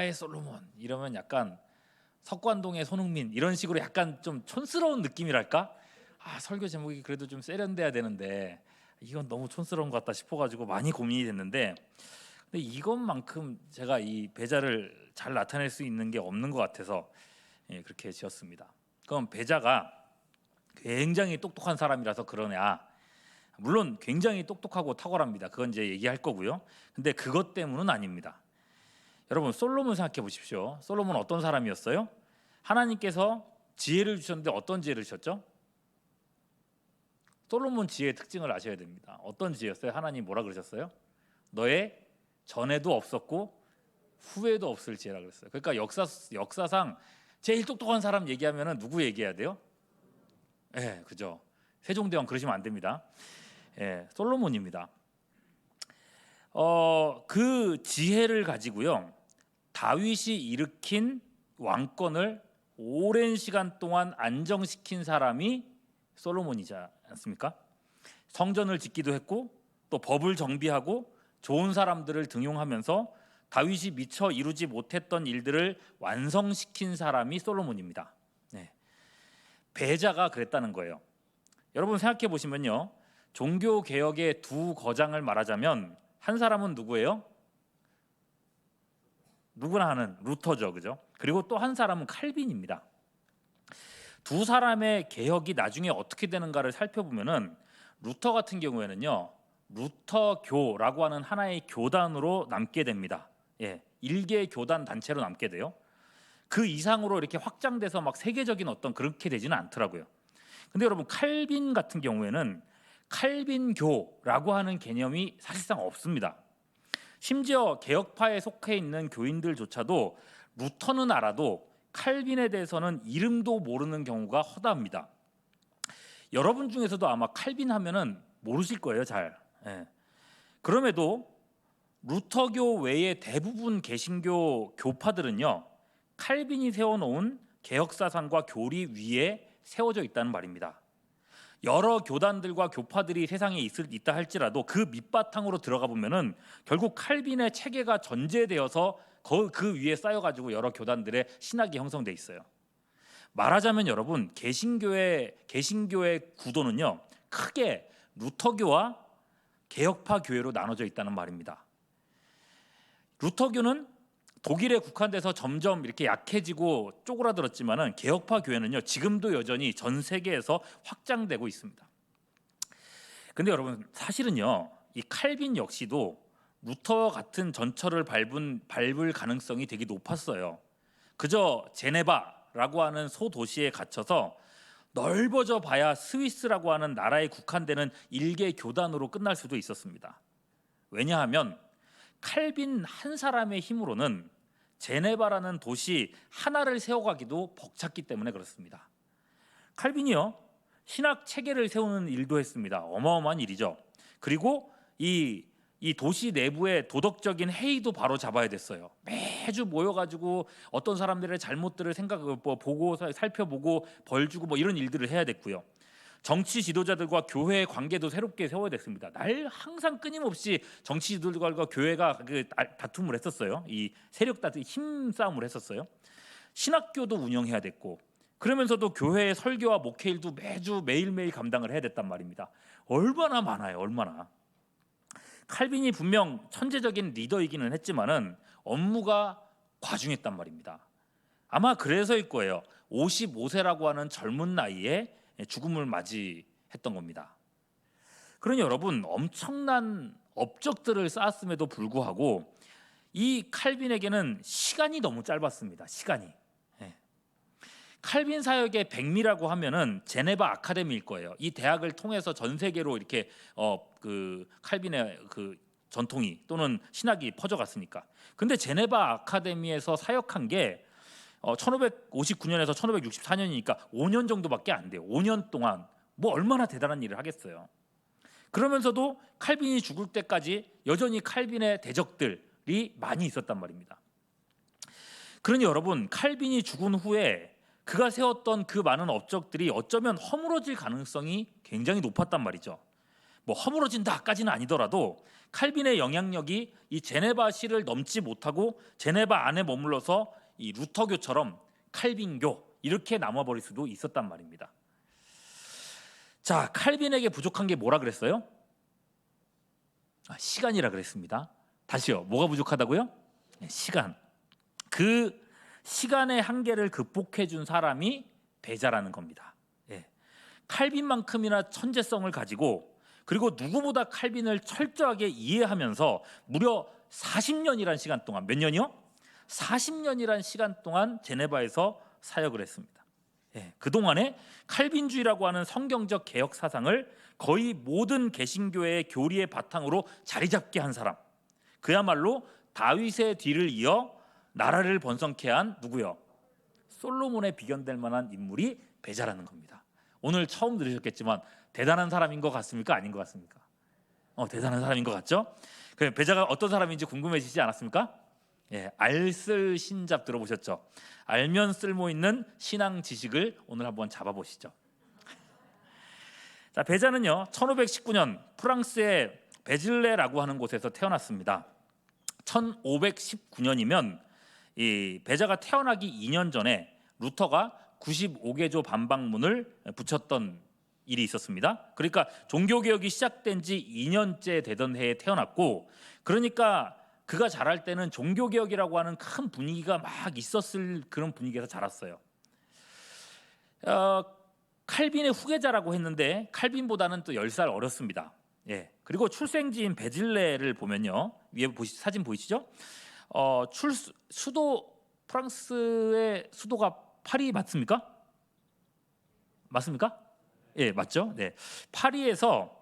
베자의 솔로몬 이러면 약간 석관동의 손흥민 이런 식으로 약간 좀 촌스러운 느낌이랄까? 설교 제목이 그래도 좀 세련돼야 되는데 이건 너무 촌스러운 것 같다 싶어가지고 많이 고민이 됐는데, 근데 이것만큼 제가 이 베자를 잘 나타낼 수 있는 게 없는 것 같아서 그렇게 지었습니다. 그럼 베자가 굉장히 똑똑한 사람이라서 그러냐? 물론 굉장히 똑똑하고 탁월합니다. 그건 이제 얘기할 거고요. 근데 그것 때문은 아닙니다. 여러분, 솔로몬 생각해 보십시오. 솔로몬 어떤 사람이었어요? 하나님께서 지혜를 주셨는데 어떤 지혜를 주셨죠? 솔로몬 지혜의 특징을 아셔야 됩니다. 어떤 지혜였어요? 하나님 뭐라 그러셨어요? 너의 전에도 없었고 후에도 없을 지혜라 그랬어요. 그러니까 역사상 제일 똑똑한 사람 얘기하면은 누구 얘기해야 돼요? 그죠. 세종대왕 그러시면 안 됩니다. 솔로몬입니다. 그 지혜를 가지고요, 다윗이 일으킨 왕권을 오랜 시간 동안 안정시킨 사람이 솔로몬이지 않습니까? 성전을 짓기도 했고 또 법을 정비하고 좋은 사람들을 등용하면서 다윗이 미처 이루지 못했던 일들을 완성시킨 사람이 솔로몬입니다. 베자가 그랬다는 거예요. 여러분 생각해 보시면요, 종교 개혁의 두 거장을 말하자면 한 사람은 누구예요? 누구나 아는 루터죠, 그죠? 그리고 또 한 사람은 칼빈입니다. 두 사람의 개혁이 나중에 어떻게 되는가를 살펴보면은 루터 같은 경우에는요, 루터교라고 하는 하나의 교단으로 남게 됩니다. 일개 교단 단체로 남게 돼요. 그 이상으로 이렇게 확장돼서 막 세계적인 어떤 그렇게 되지는 않더라고요. 근데 여러분, 칼빈 같은 경우에는 칼빈교라고 하는 개념이 사실상 없습니다. 심지어 개혁파에 속해 있는 교인들조차도 루터는 알아도 칼빈에 대해서는 이름도 모르는 경우가 허다합니다. 여러분 중에서도 아마 칼빈 하면은 모르실 거예요, 잘. 그럼에도 루터교 외의 대부분 개신교 교파들은요, 칼빈이 세워놓은 개혁사상과 교리 위에 세워져 있다는 말입니다. 여러 교단들과 교파들이 세상에 있다 할지라도 그 밑바탕으로 들어가 보면은 결국 칼빈의 체계가 전제되어서 그 위에 쌓여가지고 여러 교단들의 신학이 형성돼 있어요. 말하자면 여러분, 개신교의 구도는요, 크게 루터교와 개혁파 교회로 나눠져 있다는 말입니다. 루터교는 독일에 국한돼서 점점 이렇게 약해지고 쪼그라들었지만은 개혁파 교회는요, 지금도 여전히 전 세계에서 확장되고 있습니다. 근데 여러분, 사실은요, 이 칼빈 역시도 루터 같은 전철을 밟을 가능성이 되게 높았어요. 그저 제네바라고 하는 소도시에 갇혀서 넓어져 봐야 스위스라고 하는 나라에 국한되는 일개 교단으로 끝날 수도 있었습니다. 왜냐하면 칼빈 한 사람의 힘으로는 제네바라는 도시 하나를 세워가기도 벅찼기 때문에 그렇습니다. 칼빈이요, 신학 체계를 세우는 일도 했습니다. 어마어마한 일이죠. 그리고 이 도시 내부의 도덕적인 회의도 바로 잡아야 됐어요. 매주 모여가지고 어떤 사람들의 잘못들을 보고 살펴보고 벌 주고 이런 일들을 해야 됐고요. 정치 지도자들과 교회의 관계도 새롭게 세워야 됐습니다. 항상 끊임없이 정치 지도자들과 교회가 다툼을 했었어요. 이 세력 다툼, 힘 싸움을 했었어요. 신학교도 운영해야 됐고, 그러면서도 교회의 설교와 목회일도 매일매일 감당을 해야 됐단 말입니다. 얼마나 많아요, 얼마나. 칼빈이 분명 천재적인 리더이기는 했지만은 업무가 과중했단 말입니다. 아마 그래서일 거예요. 55세라고 하는 젊은 나이에 죽음을 맞이했던 겁니다. 그러니 여러분, 엄청난 업적들을 쌓았음에도 불구하고 이 칼빈에게는 시간이 너무 짧았습니다. 시간이. 칼빈 사역의 백미라고 하면은 제네바 아카데미일 거예요. 이 대학을 통해서 전 세계로 이렇게 칼빈의 전통이 또는 신학이 퍼져갔으니까. 근데 제네바 아카데미에서 사역한 게 1559년에서 1564년이니까 5년 정도밖에 안 돼요. 5년 동안 얼마나 대단한 일을 하겠어요. 그러면서도 칼빈이 죽을 때까지 여전히 칼빈의 대적들이 많이 있었단 말입니다. 그러니 여러분, 칼빈이 죽은 후에 그가 세웠던 그 많은 업적들이 어쩌면 허물어질 가능성이 굉장히 높았단 말이죠. 뭐 허물어진다까지는 아니더라도 칼빈의 영향력이 이 제네바시를 넘지 못하고 제네바 안에 머물러서 이 루터교처럼 칼빈교 이렇게 남아버릴 수도 있었단 말입니다. 자, 칼빈에게 부족한 게 뭐라 그랬어요? 시간이라 그랬습니다. 다시요. 뭐가 부족하다고요? 시간. 그 시간의 한계를 극복해 준 사람이 베자라는 겁니다. 칼빈만큼이나 천재성을 가지고 그리고 누구보다 칼빈을 철저하게 이해하면서 무려 40년이란 시간 동안 몇 년이요? 40년이란 시간 동안 제네바에서 사역을 했습니다. 그동안에 칼빈주의라고 하는 성경적 개혁 사상을 거의 모든 개신교회의 교리의 바탕으로 자리 잡게 한 사람, 그야말로 다윗의 뒤를 이어 나라를 번성케 한 누구요? 솔로몬에 비견될 만한 인물이 베자라는 겁니다. 오늘 처음 들으셨겠지만 대단한 사람인 것 같습니까? 아닌 것 같습니까? 대단한 사람인 것 같죠? 그럼 베자가 어떤 사람인지 궁금해지지 않았습니까? 알쓸신잡 들어보셨죠? 알면 쓸모 있는 신앙 지식을 오늘 한번 잡아보시죠. 자, 베자는요 1519년 프랑스의 베질레라고 하는 곳에서 태어났습니다. 1519년이면 이 베자가 태어나기 2년 전에 루터가 95개조 반박문을 붙였던 일이 있었습니다. 그러니까 종교개혁이 시작된 지 2년째 되던 해에 태어났고, 그러니까 그가 자랄 때는 종교개혁이라고 하는 큰 분위기가 막 있었을 그런 분위기에서 자랐어요. 칼빈의 후계자라고 했는데 칼빈보다는 또 10살 어렸습니다. 그리고 출생지인 베질레를 보면요, 위에 사진 보이시죠? 프랑스의 수도가 파리 맞습니까? 맞습니까? 맞죠? 파리에서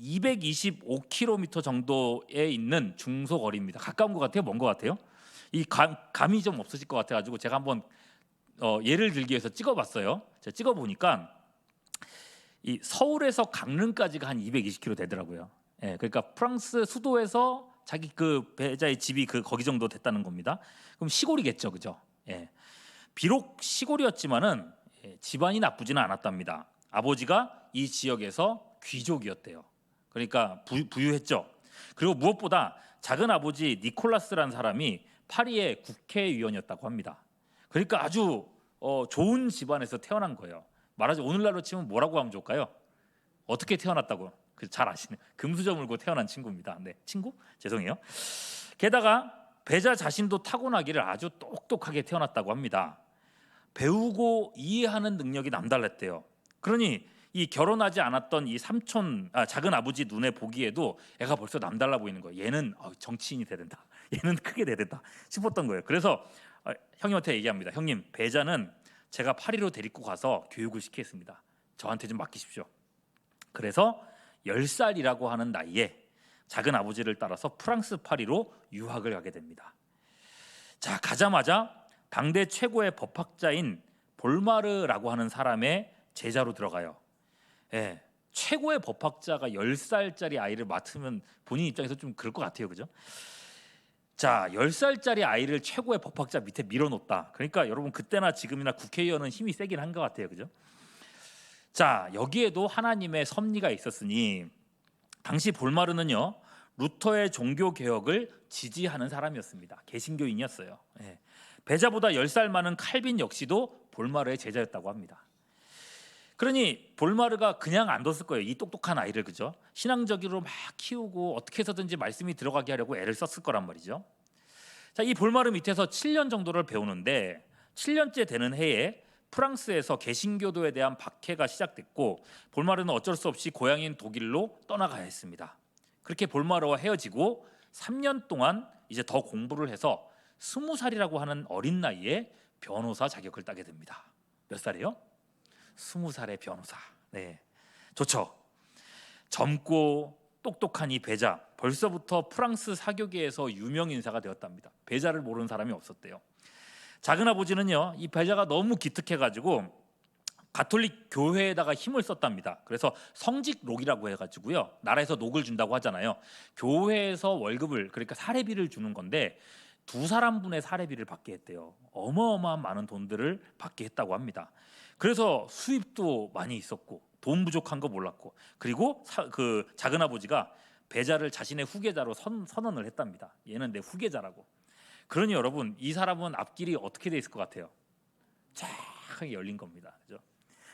225km 정도에 있는 중소거리입니다. 가까운 것 같아요? 먼 것 같아요? 이 감이 좀 없으실 것 같아가지고 제가 한번 예를 들기 위해서 찍어봤어요. 제가 찍어보니까 이 서울에서 강릉까지가 한 220km 되더라고요. 그러니까 프랑스 수도에서 자기 그 배자의 집이 거기 정도 됐다는 겁니다. 그럼 시골이겠죠, 그죠? 비록 시골이었지만은 집안이 나쁘지는 않았답니다. 아버지가 이 지역에서 귀족이었대요. 그러니까 부유했죠. 그리고 무엇보다 작은 아버지 니콜라스라는 사람이 파리의 국회의원이었다고 합니다. 그러니까 아주 좋은 집안에서 태어난 거예요. 말하자면 오늘날로 치면 뭐라고 하면 좋을까요? 어떻게 태어났다고? 잘 아시네. 금수저 물고 태어난 친구입니다. 친구? 죄송해요. 게다가 베자 자신도 타고나기를 아주 똑똑하게 태어났다고 합니다. 배우고 이해하는 능력이 남달랐대요. 그러니 이 결혼하지 않았던 이 작은 아버지 눈에 보기에도 애가 벌써 남달라 보이는 거예요. 얘는 정치인이 돼야 된다. 얘는 크게 돼야 된다 싶었던 거예요. 그래서 형님한테 얘기합니다. 형님, 베자는 제가 파리로 데리고 가서 교육을 시키겠습니다. 저한테 좀 맡기십시오. 그래서 10살이라고 하는 나이에 작은 아버지를 따라서 프랑스 파리로 유학을 가게 됩니다. 자, 가자마자 당대 최고의 법학자인 볼마르라고 하는 사람의 제자로 들어가요. 최고의 법학자가 10살짜리 아이를 맡으면 본인 입장에서 좀 그럴 것 같아요, 그죠? 자, 10살짜리 아이를 최고의 법학자 밑에 밀어놓다. 그러니까 여러분 그때나 지금이나 국회의원은 힘이 세긴 한 것 같아요, 그죠? 자, 여기에도 하나님의 섭리가 있었으니 당시 볼마르는요 루터의 종교 개혁을 지지하는 사람이었습니다. 개신교인이었어요. 베자보다 10살 많은 칼빈 역시도 볼마르의 제자였다고 합니다. 그러니 볼마르가 그냥 안 뒀을 거예요. 이 똑똑한 아이를, 그죠? 신앙적으로 막 키우고 어떻게 해서든지 말씀이 들어가게 하려고 애를 썼을 거란 말이죠. 자, 이 볼마르 밑에서 7년 정도를 배우는데 7년째 되는 해에 프랑스에서 개신교도에 대한 박해가 시작됐고 볼마르는 어쩔 수 없이 고향인 독일로 떠나가야 했습니다. 그렇게 볼마르와 헤어지고 3년 동안 이제 더 공부를 해서 20살이라고 하는 어린 나이에 변호사 자격을 따게 됩니다. 몇 살이에요? 20살의 변호사. 좋죠. 젊고 똑똑한 이 베자, 벌써부터 프랑스 사교계에서 유명 인사가 되었답니다. 베자를 모르는 사람이 없었대요. 작은 아버지는요, 이 베자가 너무 기특해가지고 가톨릭 교회에다가 힘을 썼답니다. 그래서 성직록이라고 해가지고요, 나라에서 녹을 준다고 하잖아요. 교회에서 월급을, 그러니까 사례비를 주는 건데 2사람분의 사례비를 받게 했대요. 어마어마한 많은 돈들을 받게 했다고 합니다. 그래서 수입도 많이 있었고 돈 부족한 거 몰랐고, 그리고 그 작은 아버지가 배자를 자신의 후계자로 선언을 했답니다. 얘는 내 후계자라고. 그러니 여러분, 이 사람은 앞길이 어떻게 돼 있을 것 같아요? 쫙 열린 겁니다. 그죠?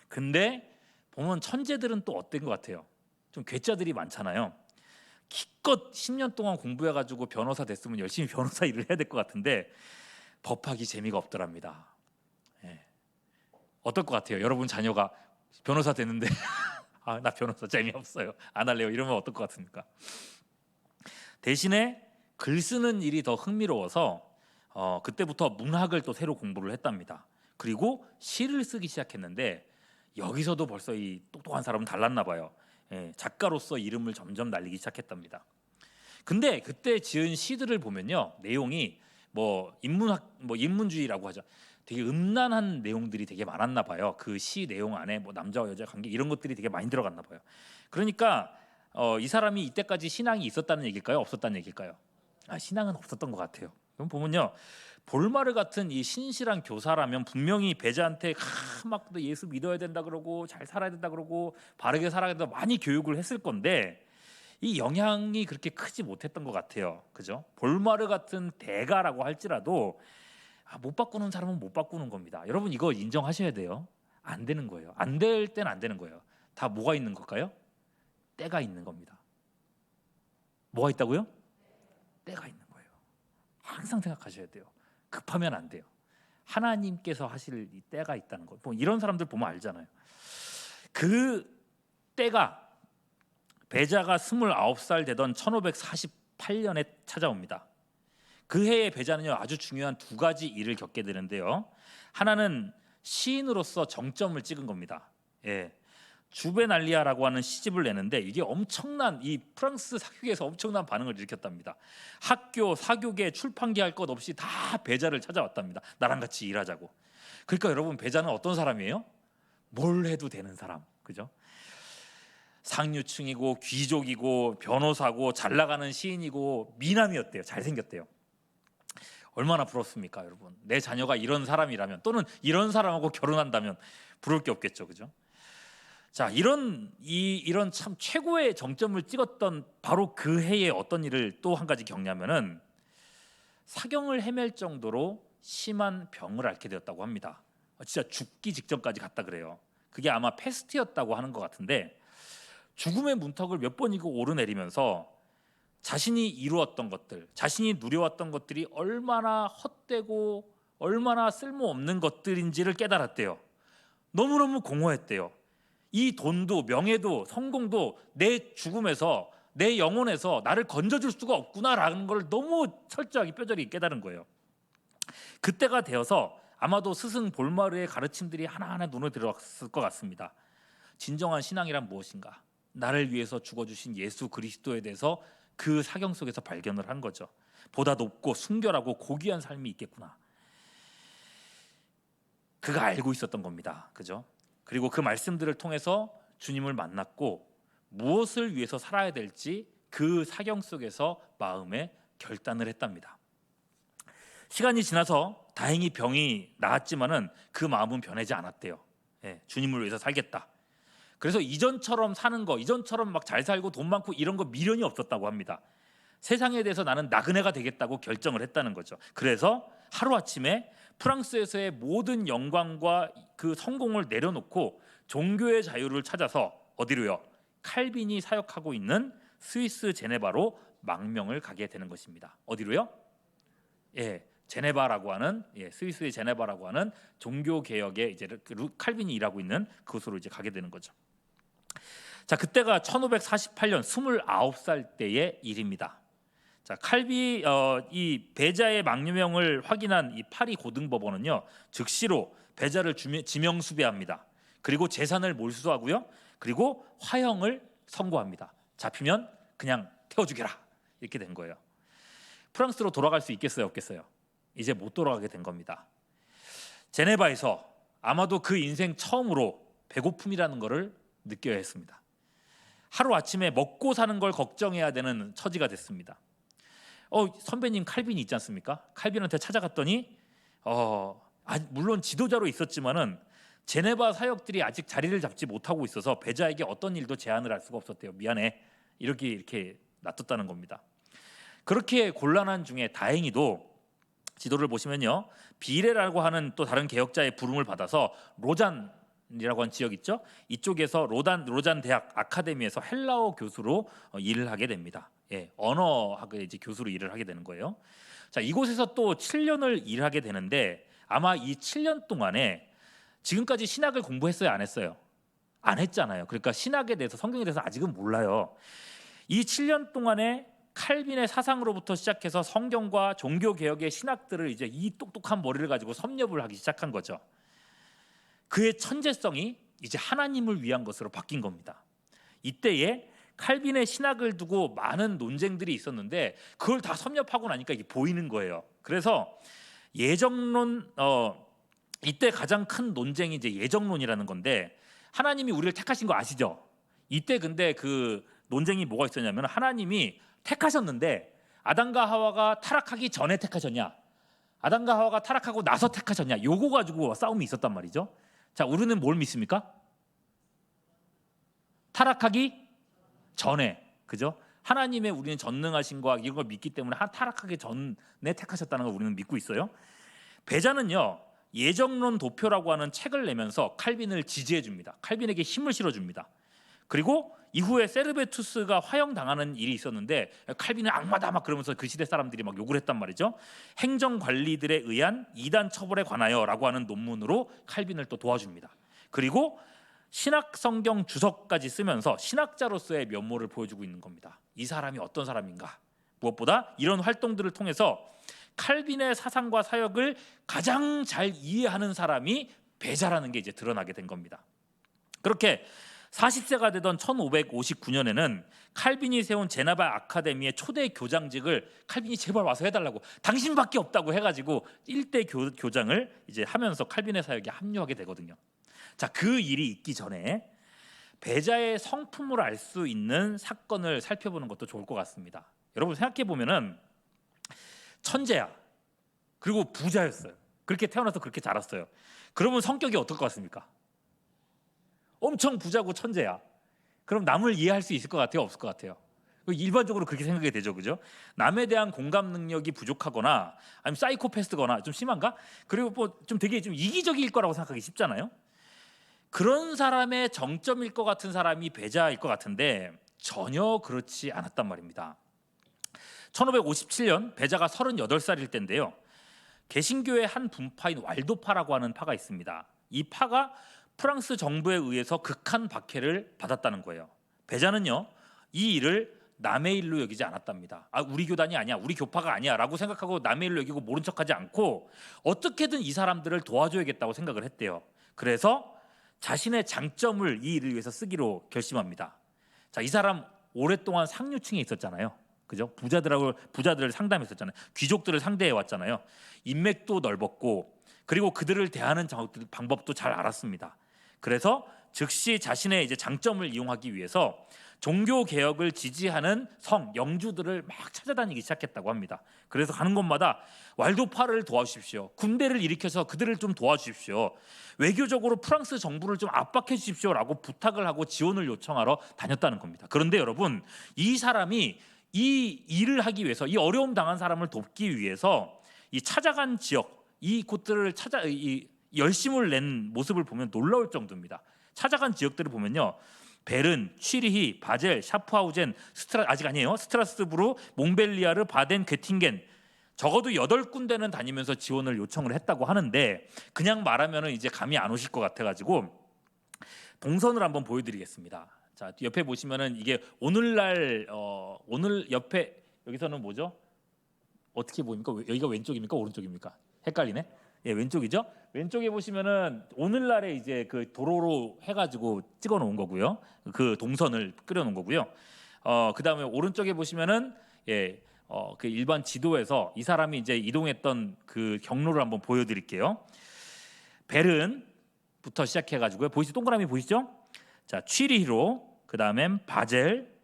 근데 보면 천재들은 또 어떤 것 같아요? 좀 괴짜들이 많잖아요. 기껏 10년 동안 공부해가지고 변호사 됐으면 열심히 변호사 일을 해야 될 것 같은데 법학이 재미가 없더랍니다. 예. 어떨 것 같아요? 여러분 자녀가 변호사 됐는데 아, 나 변호사 재미없어요, 안 할래요, 이러면 어떨 것 같습니까? 대신에 글 쓰는 일이 더 흥미로워서 그때부터 문학을 또 새로 공부를 했답니다. 그리고 시를 쓰기 시작했는데 여기서도 벌써 이 똑똑한 사람은 달랐나 봐요. 예, 작가로서 이름을 점점 날리기 시작했답니다. 근데 그때 지은 시들을 보면요, 내용이 뭐 인문학, 뭐 인문주의라고 하죠. 되게 음란한 내용들이 되게 많았나 봐요. 그 시 내용 안에 뭐 남자와 여자 관계 이런 것들이 되게 많이 들어갔나 봐요. 그러니까 이 사람이 이때까지 신앙이 있었다는 얘기일까요? 없었다는 얘기일까요? 신앙은 없었던 것 같아요. 그럼 보면요, 볼마르 같은 이 신실한 교사라면 분명히 배자한테 막 예수 믿어야 된다 그러고 잘 살아야 된다 그러고 바르게 살아야 된다 많이 교육을 했을 건데 이 영향이 그렇게 크지 못했던 것 같아요. 그죠? 볼마르 같은 대가라고 할지라도 못 바꾸는 사람은 못 바꾸는 겁니다. 여러분 이거 인정하셔야 돼요. 안 되는 거예요. 안 될 때는 안 되는 거예요. 다 뭐가 있는 걸까요? 때가 있는 겁니다. 뭐가 있다고요? 때가 있는 거예요. 항상 생각하셔야 돼요. 급하면 안 돼요. 하나님께서 하실 이 때가 있다는 거. 뭐 이런 사람들 보면 알잖아요. 그 때가 배자가 29살 되던 1548년에 찾아옵니다. 그 해에 배자는요, 아주 중요한 두 가지 일을 겪게 되는데요. 하나는 시인으로서 정점을 찍은 겁니다. 예. 주베날리아라고 하는 시집을 내는데 이게 엄청난, 이 프랑스 사교계에서 엄청난 반응을 일으켰답니다. 학교, 사교계, 출판계 할 것 없이 다 배자를 찾아왔답니다. 나랑 같이 일하자고. 그러니까 여러분, 배자는 어떤 사람이에요? 뭘 해도 되는 사람, 그죠? 상류층이고 귀족이고 변호사고 잘 나가는 시인이고 미남이었대요. 잘생겼대요. 얼마나 부럽습니까, 여러분? 내 자녀가 이런 사람이라면, 또는 이런 사람하고 결혼한다면 부러울 게 없겠죠, 그죠? 자, 이런 참 최고의 정점을 찍었던 바로 그 해에 어떤 일을 또 한 가지 겪냐면은 사경을 헤맬 정도로 심한 병을 앓게 되었다고 합니다. 진짜 죽기 직전까지 갔다 그래요. 그게 아마 패스트였다고 하는 것 같은데 죽음의 문턱을 몇 번이고 오르내리면서 자신이 이루었던 것들, 자신이 누려왔던 것들이 얼마나 헛되고 얼마나 쓸모없는 것들인지를 깨달았대요. 너무너무 공허했대요. 이 돈도 명예도 성공도 내 죽음에서, 내 영혼에서 나를 건져줄 수가 없구나라는 걸 너무 철저하게 뼈저리 깨달은 거예요. 그때가 되어서 아마도 스승 볼마르의 가르침들이 하나하나 눈에 들어왔을 것 같습니다. 진정한 신앙이란 무엇인가? 나를 위해서 죽어주신 예수 그리스도에 대해서 그 사경 속에서 발견을 한 거죠. 보다 높고 순결하고 고귀한 삶이 있겠구나. 그가 알고 있었던 겁니다. 그죠? 그리고 그 말씀들을 통해서 주님을 만났고 무엇을 위해서 살아야 될지 그 사경 속에서 마음에 결단을 했답니다. 시간이 지나서 다행히 병이 나았지만은 그 마음은 변하지 않았대요. 주님을 위해서 살겠다. 그래서 이전처럼 사는 거, 이전처럼 막 잘 살고 돈 많고 이런 거 미련이 없었다고 합니다. 세상에 대해서 나는 나그네가 되겠다고 결정을 했다는 거죠. 그래서 하루아침에 프랑스에서의 모든 영광과 그 성공을 내려놓고 종교의 자유를 찾아서 어디로요? 칼빈이 사역하고 있는 스위스 제네바로 망명을 가게 되는 것입니다. 어디로요? 제네바라고 하는, 스위스의 제네바라고 하는 종교 개혁에 이제 칼빈이 일하고 있는 그곳으로 이제 가게 되는 거죠. 자, 그때가 1548년 29살 때의 일입니다. 자, 이 배자의 망명을 확인한 이 파리 고등법원은요, 즉시로 배자를 지명수배합니다. 그리고 재산을 몰수하고요, 그리고 화형을 선고합니다. 잡히면 그냥 태워 죽여라, 이렇게 된 거예요. 프랑스로 돌아갈 수 있겠어요, 없겠어요? 이제 못 돌아가게 된 겁니다. 제네바에서 아마도 그 인생 처음으로 배고픔이라는 것을 느껴야 했습니다. 하루아침에 먹고 사는 걸 걱정해야 되는 처지가 됐습니다. 선배님 칼빈이 있지 않습니까? 칼빈한테 찾아갔더니 물론 지도자로 있었지만은 제네바 사역들이 아직 자리를 잡지 못하고 있어서 베자에게 어떤 일도 제안을 할 수가 없었대요. 미안해. 이렇게 놔뒀다는 겁니다. 그렇게 곤란한 중에 다행히도 지도를 보시면요, 비레라고 하는 또 다른 개혁자의 부름을 받아서 로잔이라고 하는 지역 있죠? 이쪽에서 로잔 대학 아카데미에서 헬라어 교수로 일을 하게 됩니다. 언어학의 이제 교수로 일을 하게 되는 거예요. 자, 이곳에서 또 7년을 일하게 되는데 아마 이 7년 동안에 지금까지 신학을 공부했어요, 안 했어요? 안 했잖아요. 그러니까 신학에 대해서, 성경에 대해서 아직은 몰라요. 이 7년 동안에 칼빈의 사상으로부터 시작해서 성경과 종교 개혁의 신학들을 이제 이 똑똑한 머리를 가지고 섭렵을 하기 시작한 거죠. 그의 천재성이 이제 하나님을 위한 것으로 바뀐 겁니다. 이때에 칼빈의 신학을 두고 많은 논쟁들이 있었는데 그걸 다 섭렵하고 나니까 이게 보이는 거예요. 그래서 예정론, 이때 가장 큰 논쟁이 이제 예정론이라는 건데, 하나님이 우리를 택하신 거 아시죠? 이때 근데 그 논쟁이 뭐가 있었냐면, 하나님이 택하셨는데 아담과 하와가 타락하기 전에 택하셨냐, 아담과 하와가 타락하고 나서 택하셨냐, 요거 가지고 싸움이 있었단 말이죠. 자, 우리는 뭘 믿습니까? 타락하기 전에, 그죠? 하나님의 우리는 전능하신 거 이런 걸 믿기 때문에 타락하기 전에 택하셨다는 걸 우리는 믿고 있어요. 베자는요, 예정론 도표라고 하는 책을 내면서 칼빈을 지지해 줍니다. 칼빈에게 힘을 실어 줍니다. 그리고 이후에 세르베투스가 화형당하는 일이 있었는데 칼빈은 악마다 막 그러면서 그 시대 사람들이 막 욕을 했단 말이죠. 행정관리들에 의한 이단 처벌에 관하여라고 하는 논문으로 칼빈을 또 도와줍니다. 그리고 신학 성경 주석까지 쓰면서 신학자로서의 면모를 보여주고 있는 겁니다. 이 사람이 어떤 사람인가. 무엇보다 이런 활동들을 통해서 칼빈의 사상과 사역을 가장 잘 이해하는 사람이 베자라는 게 이제 드러나게 된 겁니다. 그렇게 40세가 되던 1559년에는 칼빈이 세운 제네바 아카데미의 초대 교장직을 칼빈이 제발 와서 해달라고, 당신밖에 없다고 해가지고 1대 교장을 이제 하면서 칼빈의 사역에 합류하게 되거든요. 자, 그 일이 있기 전에 베자의 성품을 알 수 있는 사건을 살펴보는 것도 좋을 것 같습니다. 여러분 생각해 보면은 천재야. 그리고 부자였어요. 그렇게 태어나서 그렇게 자랐어요. 그러면 성격이 어떨 것 같습니까? 엄청 부자고 천재야. 그럼 남을 이해할 수 있을 것 같아요? 없을 것 같아요? 일반적으로 그렇게 생각이 되죠, 그죠? 남에 대한 공감 능력이 부족하거나 아니면 사이코패스거나 좀 심한가? 그리고 뭐 좀 되게 좀 이기적일 거라고 생각하기 쉽잖아요. 그런 사람의 정점일 것 같은 사람이 베자일 것 같은데 전혀 그렇지 않았단 말입니다. 1557년 베자가 38살일 때인데요. 개신교의 한 분파인 왈도파라고 하는 파가 있습니다. 이 파가 프랑스 정부에 의해서 극한 박해를 받았다는 거예요. 베자는요, 이 일을 남의 일로 여기지 않았답니다. 우리 교단이 아니야, 우리 교파가 아니야 라고 생각하고 남의 일로 여기고 모른 척하지 않고 어떻게든 이 사람들을 도와줘야겠다고 생각을 했대요. 그래서 자신의 장점을 이 일을 위해서 쓰기로 결심합니다. 자, 이 사람 오랫동안 상류층에 있었잖아요. 그죠? 부자들을 상담했었잖아요. 귀족들을 상대해 왔잖아요. 인맥도 넓었고 그리고 그들을 대하는 방법도 잘 알았습니다. 그래서 즉시 자신의 이제 장점을 이용하기 위해서 종교 개혁을 지지하는 영주들을 막 찾아다니기 시작했다고 합니다. 그래서 가는 곳마다 왈도파를 도와주십시오. 군대를 일으켜서 그들을 좀 도와주십시오. 외교적으로 프랑스 정부를 좀 압박해 주십시오라고 부탁을 하고 지원을 요청하러 다녔다는 겁니다. 그런데 여러분, 이 사람이 이 일을 하기 위해서, 이 어려움 당한 사람을 돕기 위해서 이 찾아간 지역, 이 곳들을 열심을 낸 모습을 보면 놀라울 정도입니다. 찾아간 지역들을 보면요, 베른, 취리히, 바젤, 샤프하우젠, 스트라스부르, 몽벨리아르, 바덴, 괴팅겐, 적어도 8군데는 다니면서 지원을 요청을 했다고 하는데 그냥 말하면 이제 감이 안 오실 것 같아가지고 동선을 한번 보여드리겠습니다. 자, 옆에 보시면은 이게 오늘날 오늘 옆에 여기서는 뭐죠? 어떻게 보입니까? 여기가 왼쪽입니까? 오른쪽입니까? 헷갈리네. 예, 왼쪽이죠. 왼쪽에 보시면은 오늘날에 이제 그 도로로 해가지고 찍어놓은 거고요. 그 동선을 끓여놓은 거고요. 그다음에 오른쪽에 보시면은 그 일반 지도에서 이 사람이 이제 이동했던 그 경로를 한번 보여드릴게요. 베른부터 시작해가지고요. 동그라미 보이시죠? 자, 취리히로, 그 다음엔 바젤,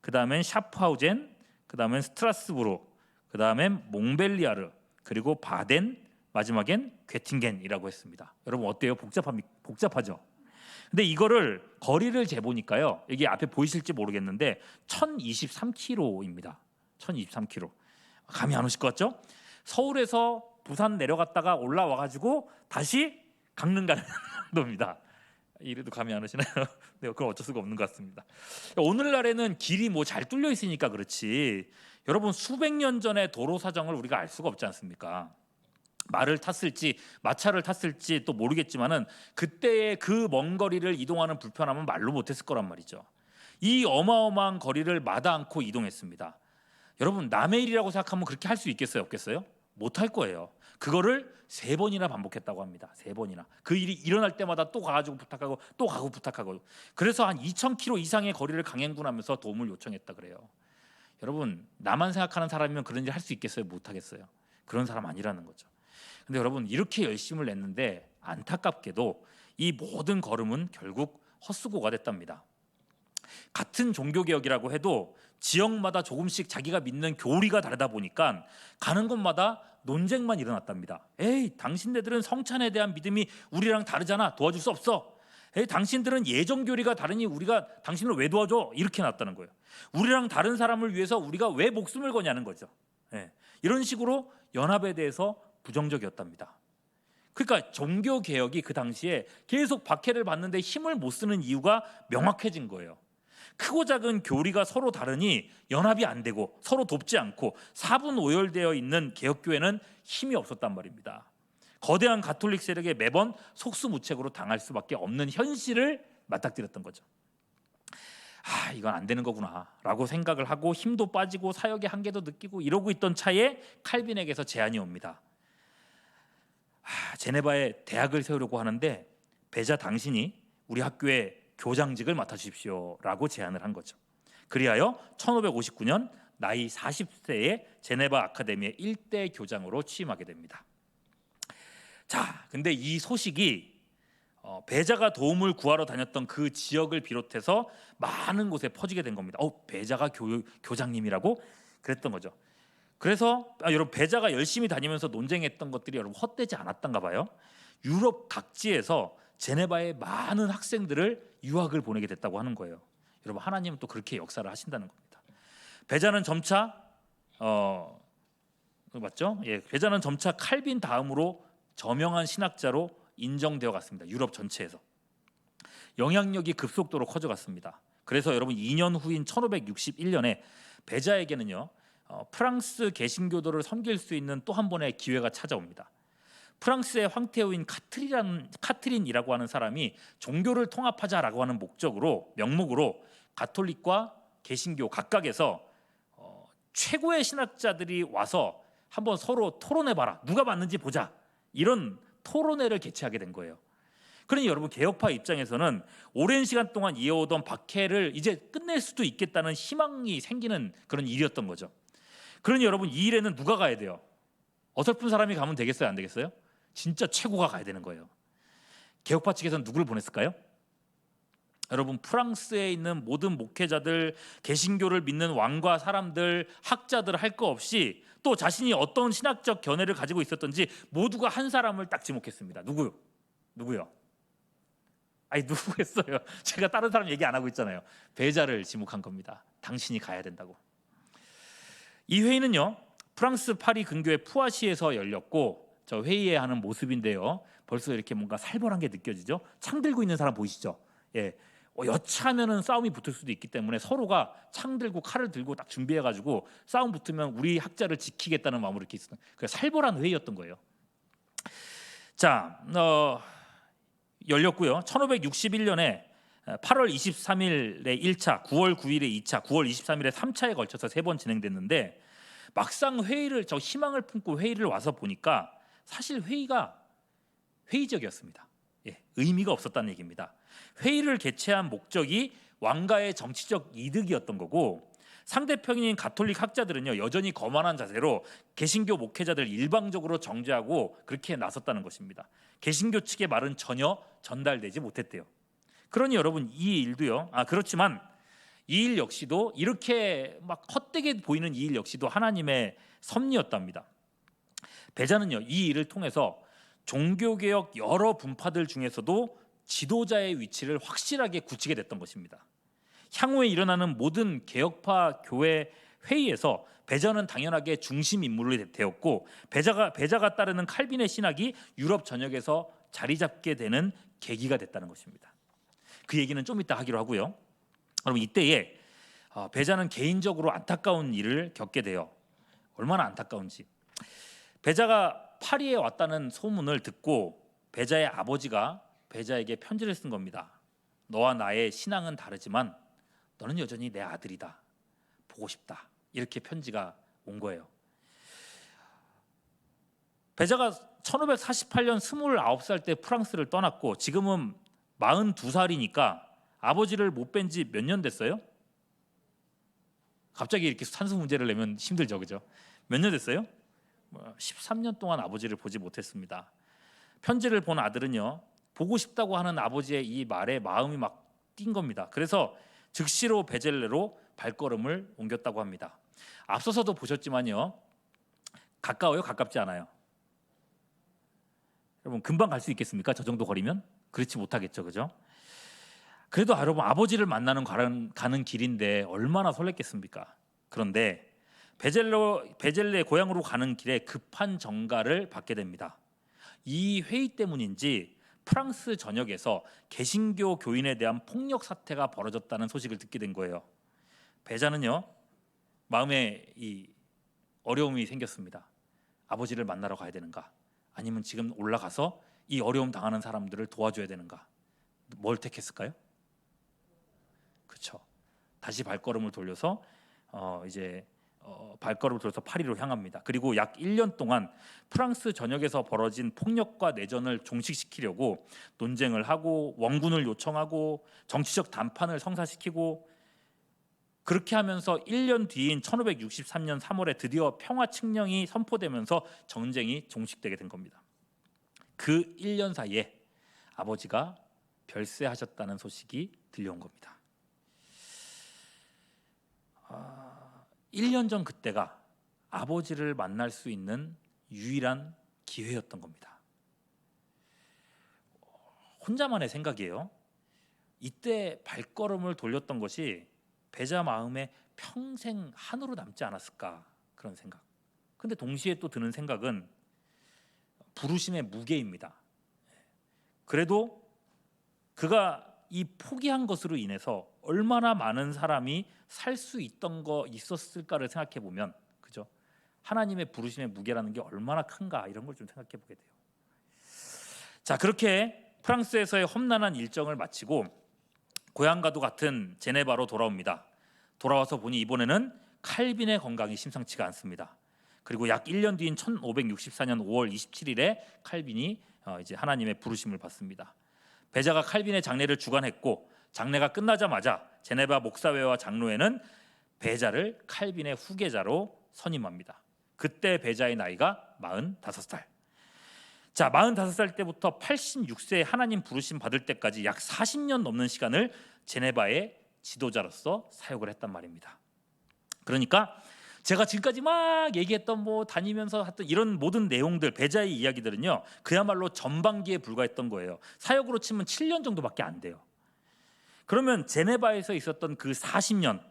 그 다음엔 샤프하우젠, 그 다음엔 스트라스부르, 그 다음엔 몽벨리아르, 그리고 바덴, 마지막엔 괴팅겐이라고 했습니다. 여러분 어때요? 복잡하죠? 근데 이거를 거리를 재보니까요. 이게 앞에 보이실지 모르겠는데 1023km입니다. 1023km. 감이 안 오실 것 같죠? 서울에서 부산 내려갔다가 올라와 가지고 다시 강릉 가는 정도입니다. 이래도 감이 안 오시나요? 네, 그건 어쩔 수가 없는 것 같습니다. 오늘날에는 길이 뭐 잘 뚫려 있으니까 그렇지. 여러분 수백 년 전의 도로 사정을 우리가 알 수가 없지 않습니까? 말을 탔을지 마차를 탔을지 또 모르겠지만은 그때의 그 먼 거리를 이동하는 불편함은 말로 못했을 거란 말이죠. 이 어마어마한 거리를 마다 않고 이동했습니다. 여러분 남의 일이라고 생각하면 그렇게 할 수 있겠어요? 없겠어요? 못할 거예요. 그거를 3번이나 반복했다고 합니다. 3번이나. 그 일이 일어날 때마다 또 가가지고 부탁하고 또 가고 부탁하고. 그래서 한 2000km 이상의 거리를 강행군하면서 도움을 요청했다 그래요. 여러분 나만 생각하는 사람이면 그런 일 할 수 있겠어요? 못하겠어요? 그런 사람 아니라는 거죠. 근데 여러분 이렇게 열심을 냈는데 안타깝게도 이 모든 걸음은 결국 헛수고가 됐답니다. 같은 종교개혁이라고 해도 지역마다 조금씩 자기가 믿는 교리가 다르다 보니까 가는 곳마다 논쟁만 일어났답니다. 에이 당신네들은 성찬에 대한 믿음이 우리랑 다르잖아, 도와줄 수 없어. 에이 당신들은 예정교리가 다르니 우리가 당신을 왜 도와줘? 이렇게 났다는 거예요. 우리랑 다른 사람을 위해서 우리가 왜 목숨을 거냐는 거죠. 이런 식으로 연합에 대해서 부정적이었답니다. 그러니까 종교개혁이 그 당시에 계속 박해를 받는데 힘을 못 쓰는 이유가 명확해진 거예요. 크고 작은 교리가 서로 다르니 연합이 안 되고 서로 돕지 않고 사분오열되어 있는 개혁교회는 힘이 없었단 말입니다. 거대한 가톨릭 세력에 매번 속수무책으로 당할 수밖에 없는 현실을 맞닥뜨렸던 거죠. 이건 안 되는 거구나 라고 생각을 하고 힘도 빠지고 사역의 한계도 느끼고 이러고 있던 차에 칼빈에게서 제안이 옵니다. 제네바에 대학을 세우려고 하는데 배자 당신이 우리 학교에 교장직을 맡아주십시오 라고 제안을 한 거죠. 그리하여 1559년 나이 40세에 제네바 아카데미의 1대 교장으로 취임하게 됩니다. 자, 근데 이 소식이 배자가 도움을 구하러 다녔던 그 지역을 비롯해서 많은 곳에 퍼지게 된 겁니다. 배자가 교장님이라고 그랬던 거죠. 그래서 여러분 배자가 열심히 다니면서 논쟁했던 것들이 여러분 헛되지 않았던가 봐요. 유럽 각지에서 제네바에 많은 학생들을 유학을 보내게 됐다고 하는 거예요. 여러분 하나님은 또 그렇게 역사를 하신다는 겁니다. 배자는 점차 맞죠? 배자는 점차 칼빈 다음으로 저명한 신학자로 인정되어 갔습니다. 유럽 전체에서 영향력이 급속도로 커져갔습니다. 그래서 여러분 2년 후인 1561년에 배자에게는요 프랑스 개신교도를 섬길 수 있는 또 한 번의 기회가 찾아옵니다. 프랑스의 황태후인 카트린이라고 하는 사람이 종교를 통합하자라고 하는 명목으로 가톨릭과 개신교 각각에서 최고의 신학자들이 와서 한번 서로 토론해봐라, 누가 맞는지 보자, 이런 토론회를 개최하게 된 거예요. 그러니 여러분 개혁파 입장에서는 오랜 시간 동안 이어오던 박해를 이제 끝낼 수도 있겠다는 희망이 생기는 그런 일이었던 거죠. 그러니 여러분 이 일에는 누가 가야 돼요? 어설픈 사람이 가면 되겠어요? 안 되겠어요? 진짜 최고가 가야 되는 거예요. 개혁파 측에서는 누구를 보냈을까요? 여러분 프랑스에 있는 모든 목회자들, 개신교를 믿는 왕과 사람들, 학자들 할 거 없이 또 자신이 어떤 신학적 견해를 가지고 있었던지 모두가 한 사람을 딱 지목했습니다. 누구요? 누구겠어요? 제가 다른 사람 얘기 안 하고 있잖아요. 배자를 지목한 겁니다. 당신이 가야 된다고. 이 회의는요 프랑스 파리 근교의 푸아시에서 열렸고, 저 회의에 하는 모습인데요 벌써 이렇게 뭔가 살벌한 게 느껴지죠. 창 들고 있는 사람 보이시죠? 여차하면은 싸움이 붙을 수도 있기 때문에 서로가 창 들고 칼을 들고 딱 준비해가지고 싸움 붙으면 우리 학자를 지키겠다는 마음으로 이렇게 있었던, 살벌한 회의였던 거예요. 자, 열렸고요. 1561년에 8월 23일에 1차, 9월 9일에 2차, 9월 23일에 3차에 걸쳐서 3번 진행됐는데 막상 희망을 품고 회의를 와서 보니까 사실 회의가 회의적이었습니다. 의미가 없었다는 얘기입니다. 회의를 개최한 목적이 왕가의 정치적 이득이었던 거고, 상대편인 가톨릭 학자들은요 여전히 거만한 자세로 개신교 목회자들 일방적으로 정죄하고 그렇게 나섰다는 것입니다. 개신교 측의 말은 전혀 전달되지 못했대요. 그러니 여러분 이 일도요. 그렇지만 이 일 역시도 이렇게 막 헛되게 보이는 이 일 역시도 하나님의 섭리였답니다. 베자는요, 이 일을 통해서 종교개혁 여러 분파들 중에서도 지도자의 위치를 확실하게 굳히게 됐던 것입니다. 향후에 일어나는 모든 개혁파 교회 회의에서 베자는 당연하게 중심 인물이 되었고, 베자가 따르는 칼빈의 신학이 유럽 전역에서 자리 잡게 되는 계기가 됐다는 것입니다. 그 얘기는 좀 이따 하기로 하고요. 여러분, 이때에 베자는 개인적으로 안타까운 일을 겪게 돼요. 얼마나 안타까운지. 베자가 파리에 왔다는 소문을 듣고 베자의 아버지가 베자에게 편지를 쓴 겁니다. 너와 나의 신앙은 다르지만 너는 여전히 내 아들이다. 보고 싶다. 이렇게 편지가 온 거예요. 베자가 1548년 29살 때 프랑스를 떠났고 지금은 42살이니까 아버지를 못 뵌 지 몇 년 됐어요? 갑자기 이렇게 산수 문제를 내면 힘들죠, 그죠? 몇 년 됐어요? 13년 동안 아버지를 보지 못했습니다. 편지를 본 아들은요, 보고 싶다고 하는 아버지의 이 말에 마음이 막 뛴 겁니다. 그래서 즉시로 베젤레로 발걸음을 옮겼다고 합니다. 앞서서도 보셨지만요, 가까워요? 가깝지 않아요? 여러분, 금방 갈 수 있겠습니까? 저 정도 거리면? 그렇지 못하겠죠, 그죠? 그래도 여러분, 아버지를 만나는 가는 길인데 얼마나 설렜겠습니까? 그런데 베젤레 고향으로 가는 길에 급한 전가를 받게 됩니다. 이 회의 때문인지 프랑스 전역에서 개신교 교인에 대한 폭력 사태가 벌어졌다는 소식을 듣게 된 거예요. 베자는요, 마음에 이 어려움이 생겼습니다. 아버지를 만나러 가야 되는가? 아니면 지금 올라가서 이 어려움 당하는 사람들을 도와줘야 되는가? 뭘 택했을까요? 그렇죠. 다시 발걸음을 돌려서 발걸음을 돌려서 파리로 향합니다. 그리고 약 1년 동안 프랑스 전역에서 벌어진 폭력과 내전을 종식시키려고 논쟁을 하고 원군을 요청하고 정치적 담판을 성사시키고, 그렇게 하면서 1년 뒤인 1563년 3월에 드디어 평화 칙령이 선포되면서 전쟁이 종식되게 된 겁니다. 그 1년 사이에 아버지가 별세하셨다는 소식이 들려온 겁니다. 1년 전 그때가 아버지를 만날 수 있는 유일한 기회였던 겁니다. 혼자만의 생각이에요. 이때 발걸음을 돌렸던 것이 베자 마음에 평생 한으로 남지 않았을까, 그런 생각. 근데 동시에 또 드는 생각은 부르심의 무게입니다. 그래도 그가 이 포기한 것으로 인해서 얼마나 많은 사람이 살 수 있었을까를 생각해 보면, 그죠? 하나님의 부르심의 무게라는 게 얼마나 큰가, 이런 걸 좀 생각해 보게 돼요. 자, 그렇게 프랑스에서의 험난한 일정을 마치고 고향과도 같은 제네바로 돌아옵니다. 돌아와서 보니 이번에는 칼빈의 건강이 심상치가 않습니다. 그리고 약 1년 뒤인 1564년 5월 27일에 칼빈이 이제 하나님의 부르심을 받습니다. 베자가 칼빈의 장례를 주관했고, 장례가 끝나자마자 제네바 목사회와 장로회는 베자를 칼빈의 후계자로 선임합니다. 그때 베자의 나이가 45살. 자, 45살 때부터 86세에 하나님 부르심 받을 때까지 약 40년 넘는 시간을 제네바의 지도자로서 사역을 했단 말입니다. 그러니까 제가 지금까지 막 얘기했던 다니면서 했던 이런 모든 내용들, 베자의 이야기들은요, 그야말로 전반기에 불과했던 거예요. 사역으로 치면 7년 정도밖에 안 돼요. 그러면 제네바에서 있었던 그 40년,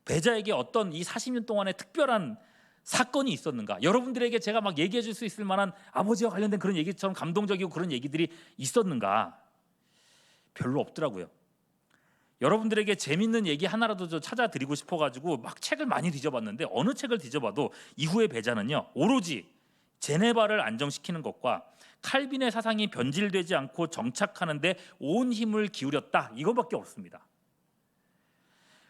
베자에게 어떤 이 40년 동안의 특별한 사건이 있었는가? 여러분들에게 제가 막 얘기해 줄 수 있을 만한 아버지와 관련된 그런 얘기처럼 감동적이고 그런 얘기들이 있었는가? 별로 없더라고요. 여러분들에게 재밌는 얘기 하나라도 좀 찾아드리고 싶어가지고 막 책을 많이 뒤져봤는데, 어느 책을 뒤져봐도 이후의 베자는요, 오로지 제네바를 안정시키는 것과 칼빈의 사상이 변질되지 않고 정착하는데 온 힘을 기울였다, 이거밖에 없습니다.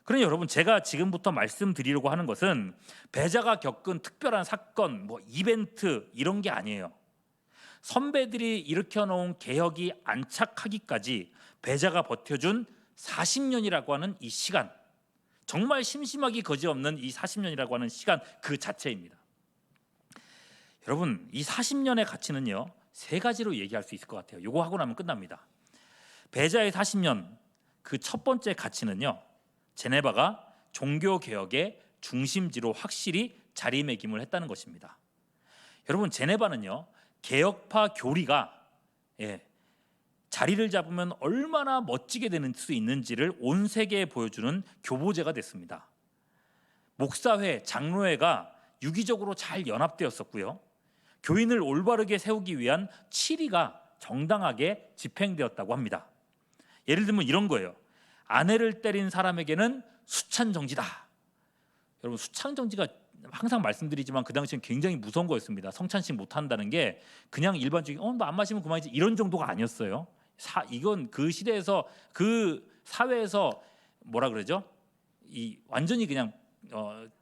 그러니 여러분, 제가 지금부터 말씀드리려고 하는 것은 베자가 겪은 특별한 사건, 이벤트 이런 게 아니에요. 선배들이 일으켜놓은 개혁이 안착하기까지 베자가 버텨준 40년이라고 하는 이 시간, 정말 심심하기 거지없는 이 40년이라고 하는 시간 그 자체입니다. 여러분, 이 40년의 가치는요, 세 가지로 얘기할 수 있을 것 같아요. 이거 하고 나면 끝납니다. 베자의 40년, 그 첫 번째 가치는요, 제네바가 종교 개혁의 중심지로 확실히 자리매김을 했다는 것입니다. 여러분 제네바는요 개혁파 교리가 자리를 잡으면 얼마나 멋지게 될 수 있는지를 온 세계에 보여주는 교보제가 됐습니다. 목사회, 장로회가 유기적으로 잘 연합되었었고요. 교인을 올바르게 세우기 위한 치리가 정당하게 집행되었다고 합니다. 예를 들면 이런 거예요. 아내를 때린 사람에게는 수찬정지다. 여러분 수찬정지가 항상 말씀드리지만 그 당시엔 굉장히 무서운 거였습니다. 성찬식 못한다는 게 그냥 일반적인 너 안 마시면 그만이지 이런 정도가 아니었어요. 이건 그 시대에서 그 사회에서 뭐라 그러죠? 이 완전히 그냥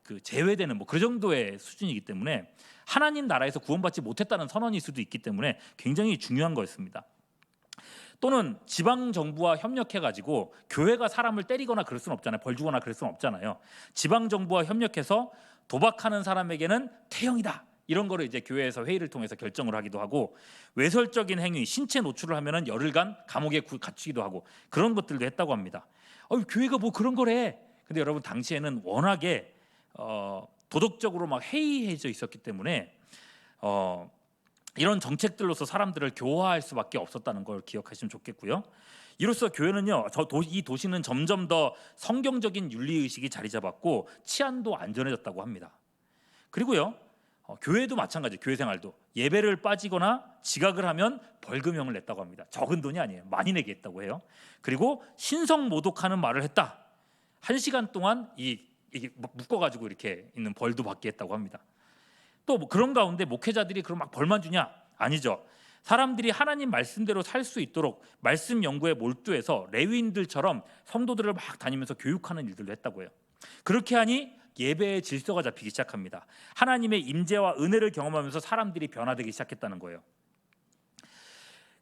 그 제외되는 그 정도의 수준이기 때문에 하나님 나라에서 구원받지 못했다는 선언일 수도 있기 때문에 굉장히 중요한 거였습니다. 또는 지방 정부와 협력해 가지고 교회가 사람을 때리거나 그럴 수는 없잖아요. 벌 주거나 그럴 수는 없잖아요. 지방 정부와 협력해서 도박하는 사람에게는 태형이다. 이런 거를 이제 교회에서 회의를 통해서 결정을 하기도 하고, 외설적인 행위, 신체 노출을 하면은 열흘간 감옥에 갇히기도 하고 그런 것들도 했다고 합니다. 교회가 뭐 그런 거래. 근데 여러분 당시에는 워낙에 도덕적으로 막 해이해져 있었기 때문에 이런 정책들로서 사람들을 교화할 수밖에 없었다는 걸 기억하시면 좋겠고요. 이로써 교회는요, 이 도시는 점점 더 성경적인 윤리 의식이 자리 잡았고 치안도 안전해졌다고 합니다. 그리고요, 교회도 마찬가지, 교회 생활도 예배를 빠지거나 지각을 하면 벌금형을 냈다고 합니다. 적은 돈이 아니에요. 많이 내게 했다고 해요. 그리고 신성 모독하는 말을 했다. 1시간 동안 이게 묶어가지고 이렇게 있는 벌도 받게 했다고 합니다. 또 그런 가운데 목회자들이 그럼 막 벌만 주냐? 아니죠. 사람들이 하나님 말씀대로 살 수 있도록 말씀 연구에 몰두해서 레위인들처럼 성도들을 막 다니면서 교육하는 일들도 했다고 해요. 그렇게 하니 예배의 질서가 잡히기 시작합니다. 하나님의 임재와 은혜를 경험하면서 사람들이 변화되기 시작했다는 거예요.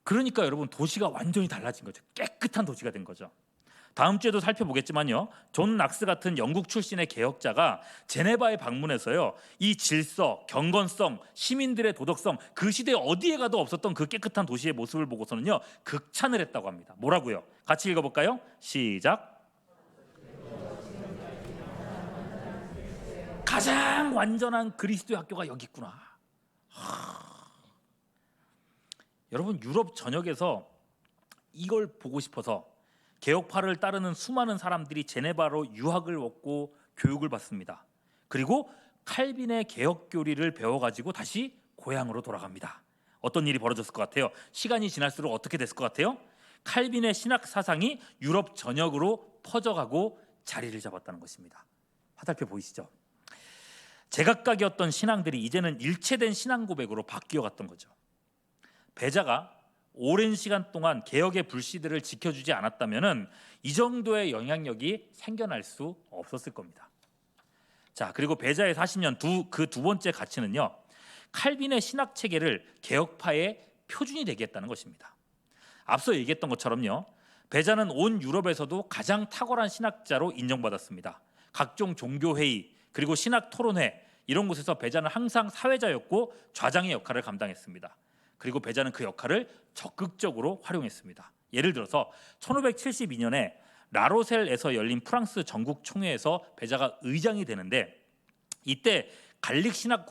그러니까 여러분 도시가 완전히 달라진 거죠. 깨끗한 도시가 된 거죠. 다음 주에도 살펴보겠지만요, 존 낙스 같은 영국 출신의 개혁자가 제네바에 방문해서요, 이 질서, 경건성, 시민들의 도덕성, 그 시대 어디에 가도 없었던 그 깨끗한 도시의 모습을 보고서는요 극찬을 했다고 합니다. 뭐라고요? 같이 읽어볼까요? 시작. 가장 완전한 그리스도의 학교가 여기 있구나. 여러분 유럽 전역에서 이걸 보고 싶어서 개혁파를 따르는 수많은 사람들이 제네바로 유학을 왔고 교육을 받습니다. 그리고 칼빈의 개혁 교리를 배워가지고 다시 고향으로 돌아갑니다. 어떤 일이 벌어졌을 것 같아요? 시간이 지날수록 어떻게 됐을 것 같아요? 칼빈의 신학 사상이 유럽 전역으로 퍼져가고 자리를 잡았다는 것입니다. 화살표 보이시죠? 제각각이었던 신앙들이 이제는 일체된 신앙 고백으로 바뀌어갔던 거죠. 배자가 오랜 시간 동안 개혁의 불씨들을 지켜주지 않았다면은 이 정도의 영향력이 생겨날 수 없었을 겁니다. 자, 그리고 배자의 40년 그 두 번째 가치는요, 칼빈의 신학 체계를 개혁파의 표준이 되게 했다는 것입니다. 앞서 얘기했던 것처럼요, 배자는 온 유럽에서도 가장 탁월한 신학자로 인정받았습니다. 각종 종교회의 그리고 신학 토론회 이런 곳에서 배자는 항상 사회자였고 좌장의 역할을 감당했습니다. 그리고 배자는 그 역할을 적극적으로 활용했습니다. 예를 들어서 1572년에 라로셀에서 열린 프랑스 전국 총회에서 배자가 의장이 되는데, 이때 갈릭 신앙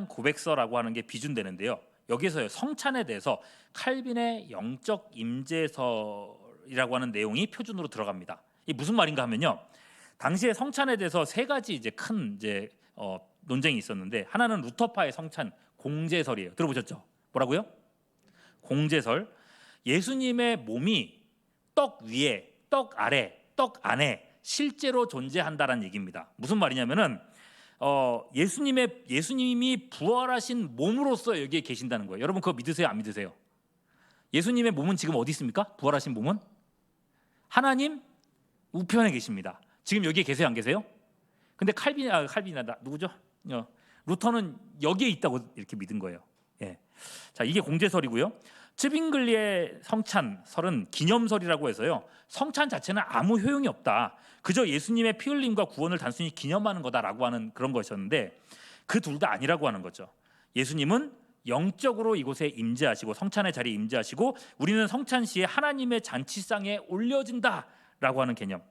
고백서라고 하는 게 비준되는데요. 여기서요, 성찬에 대해서 칼빈의 영적 임재설이라고 하는 내용이 표준으로 들어갑니다. 이 무슨 말인가 하면요, 당시에 성찬에 대해서 세 가지 이제 큰 논쟁이 있었는데, 하나는 루터파의 성찬 공제설이에요. 들어보셨죠? 뭐라고요? 공제설. 예수님의 몸이 떡 위에, 떡 아래, 떡 안에 실제로 존재한다라는 얘기입니다. 무슨 말이냐면은 예수님이 부활하신 몸으로서 여기에 계신다는 거예요. 여러분 그거 믿으세요? 안 믿으세요? 예수님의 몸은 지금 어디 있습니까? 부활하신 몸은 하나님 우편에 계십니다. 지금 여기에 계세요? 안 계세요? 근데 칼빈이다 누구죠? 루터는 여기에 있다고 이렇게 믿은 거예요. 자, 이게 공제설이고요. 츠빙글리의 성찬설은 기념설이라고 해서요, 성찬 자체는 아무 효용이 없다, 그저 예수님의 피 흘림과 구원을 단순히 기념하는 거다라고 하는 그런 것이었는데, 그 둘 다 아니라고 하는 거죠. 예수님은 영적으로 이곳에 임재하시고 성찬의 자리에 임재하시고 우리는 성찬 시에 하나님의 잔치상에 올려진다라고 하는 개념.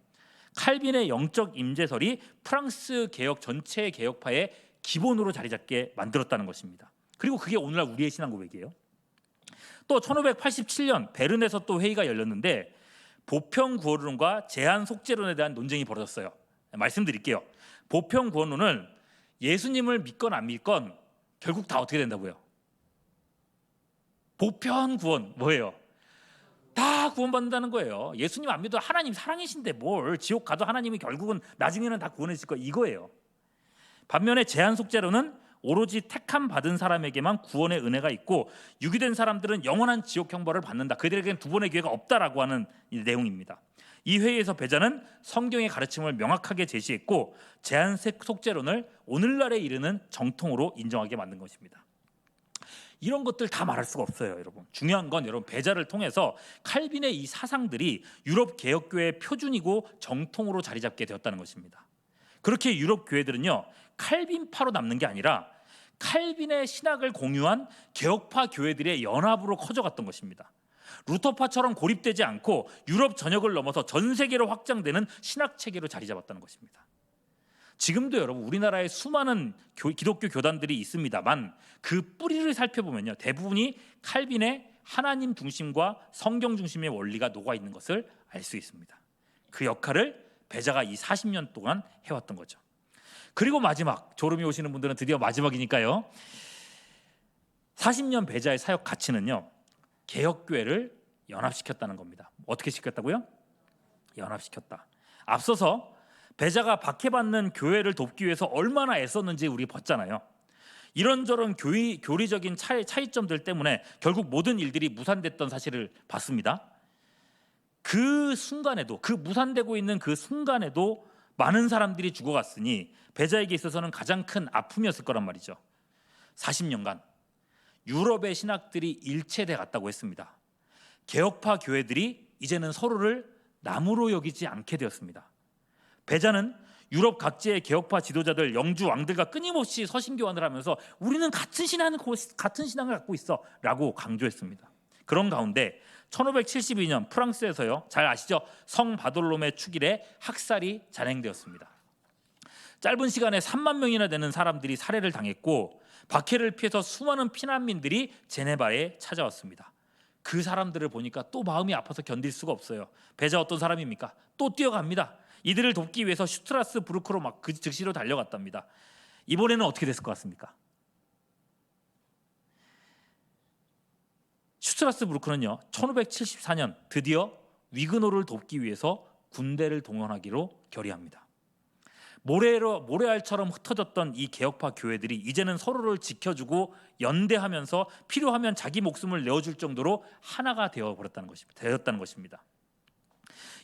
칼빈의 영적 임재설이 프랑스 개혁 전체 개혁파의 기본으로 자리 잡게 만들었다는 것입니다. 그리고 그게 오늘날 우리의 신앙 고백이에요. 또 1587년 베른에서 또 회의가 열렸는데 보편구원론과 제한 속죄론에 대한 논쟁이 벌어졌어요. 말씀드릴게요. 보편구원론은 예수님을 믿건 안 믿건 결국 다 어떻게 된다고요? 보편구원 뭐예요? 다 구원받는다는 거예요. 예수님 안 믿어도 하나님 사랑이신데 뭘 지옥 가도 하나님이 결국은 나중에는 다 구원해 주실 거 이거예요. 반면에 제한 속죄론은 오로지 택함 받은 사람에게만 구원의 은혜가 있고 유기된 사람들은 영원한 지옥 형벌을 받는다. 그들에게는 두 번의 기회가 없다라고 하는 내용입니다. 이 회의에서 배자는 성경의 가르침을 명확하게 제시했고 제한 속죄론을 오늘날에 이르는 정통으로 인정하게 만든 것입니다. 이런 것들 다 말할 수가 없어요, 여러분. 중요한 건 여러분 배자를 통해서 칼빈의 이 사상들이 유럽 개혁교회의 표준이고 정통으로 자리 잡게 되었다는 것입니다. 그렇게 유럽 교회들은요 칼빈파로 남는 게 아니라 칼빈의 신학을 공유한 개혁파 교회들의 연합으로 커져갔던 것입니다. 루터파처럼 고립되지 않고 유럽 전역을 넘어서 전 세계로 확장되는 신학 체계로 자리 잡았다는 것입니다. 지금도 여러분 우리나라에 수많은 기독교 교단들이 있습니다만 그 뿌리를 살펴보면요 대부분이 칼빈의 하나님 중심과 성경 중심의 원리가 녹아 있는 것을 알 수 있습니다. 그 역할을 배자가 이 40년 동안 해왔던 거죠. 그리고 마지막, 졸음이 오시는 분들은 드디어 마지막이니까요. 40년 배자의 사역 가치는요 개혁교회를 연합시켰다는 겁니다. 어떻게 시켰다고요? 연합시켰다. 앞서서 배자가 박해받는 교회를 돕기 위해서 얼마나 애썼는지 우리 봤잖아요. 이런저런 교리적인 차이점들 때문에 결국 모든 일들이 무산됐던 사실을 봤습니다. 그 순간에도, 그 무산되고 있는 그 순간에도 많은 사람들이 죽어갔으니 배자에게 있어서는 가장 큰 아픔이었을 거란 말이죠. 40년간 유럽의 신학들이 일체돼 갔다고 했습니다. 개혁파 교회들이 이제는 서로를 남으로 여기지 않게 되었습니다. 배자는 유럽 각지의 개혁파 지도자들, 영주 왕들과 끊임없이 서신 교환을 하면서 우리는 같은 신앙을 갖고 있어 라고 강조했습니다. 그런 가운데 1572년 프랑스에서요, 잘 아시죠? 성 바돌롬의 축일에 학살이 잔행되었습니다. 짧은 시간에 3만 명이나 되는 사람들이 살해를 당했고 박해를 피해서 수많은 피난민들이 제네바에 찾아왔습니다. 그 사람들을 보니까 또 마음이 아파서 견딜 수가 없어요. 배자 어떤 사람입니까? 또 뛰어갑니다. 이들을 돕기 위해서 슈트라스부르크로 막 그 즉시로 달려갔답니다. 이번에는 어떻게 됐을 것 같습니까? 슈트라스부르크는요 1574년 드디어 위그노를 돕기 위해서 군대를 동원하기로 결의합니다. 모래알처럼 흩어졌던 이 개혁파 교회들이 이제는 서로를 지켜주고 연대하면서 필요하면 자기 목숨을 내어줄 정도로 하나가 되었다는 것입니다.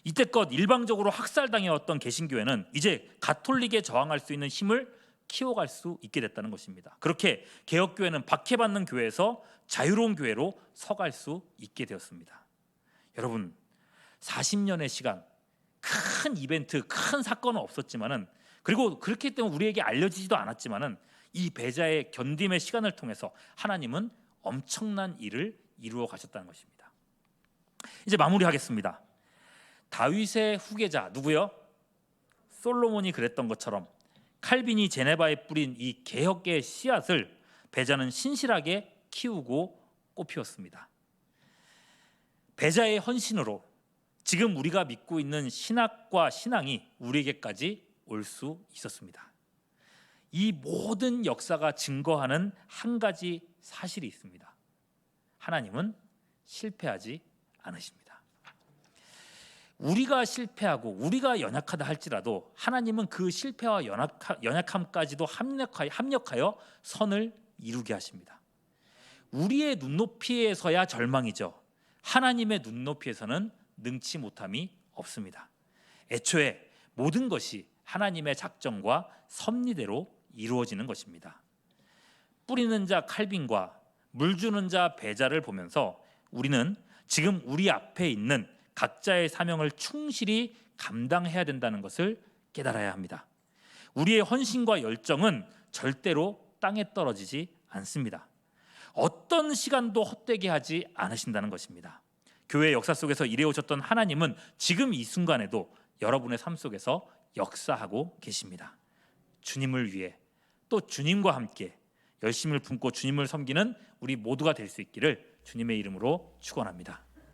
이때껏 일방적으로 학살당해왔던 개신교회는 이제 가톨릭에 저항할 수 있는 힘을 키워갈 수 있게 됐다는 것입니다. 그렇게 개혁교회는 박해받는 교회에서 자유로운 교회로 서갈 수 있게 되었습니다. 여러분 40년의 시간, 큰 이벤트, 큰 사건은 없었지만은 그리고 그렇기 때문에 우리에게 알려지지도 않았지만은 이 배자의 견딤의 시간을 통해서 하나님은 엄청난 일을 이루어 가셨다는 것입니다. 이제 마무리하겠습니다. 다윗의 후계자 누구요? 솔로몬이 그랬던 것처럼 칼빈이 제네바에 뿌린 이 개혁의 씨앗을 배자는 신실하게 키우고 꽃피웠습니다. 배자의 헌신으로 지금 우리가 믿고 있는 신학과 신앙이 우리에게까지 올 수 있었습니다. 이 모든 역사가 증거하는 한 가지 사실이 있습니다. 하나님은 실패하지 않으십니다. 우리가 실패하고 우리가 연약하다 할지라도 하나님은 그 실패와 연약함까지도 합력하여 선을 이루게 하십니다. 우리의 눈높이에서야 절망이죠. 하나님의 눈높이에서는 능치 못함이 없습니다. 애초에 모든 것이 하나님의 작정과 섭리대로 이루어지는 것입니다. 뿌리는 자 칼빈과 물 주는 자 배자를 보면서 우리는 지금 우리 앞에 있는 각자의 사명을 충실히 감당해야 된다는 것을 깨달아야 합니다. 우리의 헌신과 열정은 절대로 땅에 떨어지지 않습니다. 어떤 시간도 헛되게 하지 않으신다는 것입니다. 교회 역사 속에서 일해오셨던 하나님은 지금 이 순간에도 여러분의 삶 속에서 역사하고 계십니다. 주님을 위해 또 주님과 함께 열심을 품고 주님을 섬기는 우리 모두가 될 수 있기를 주님의 이름으로 축원합니다.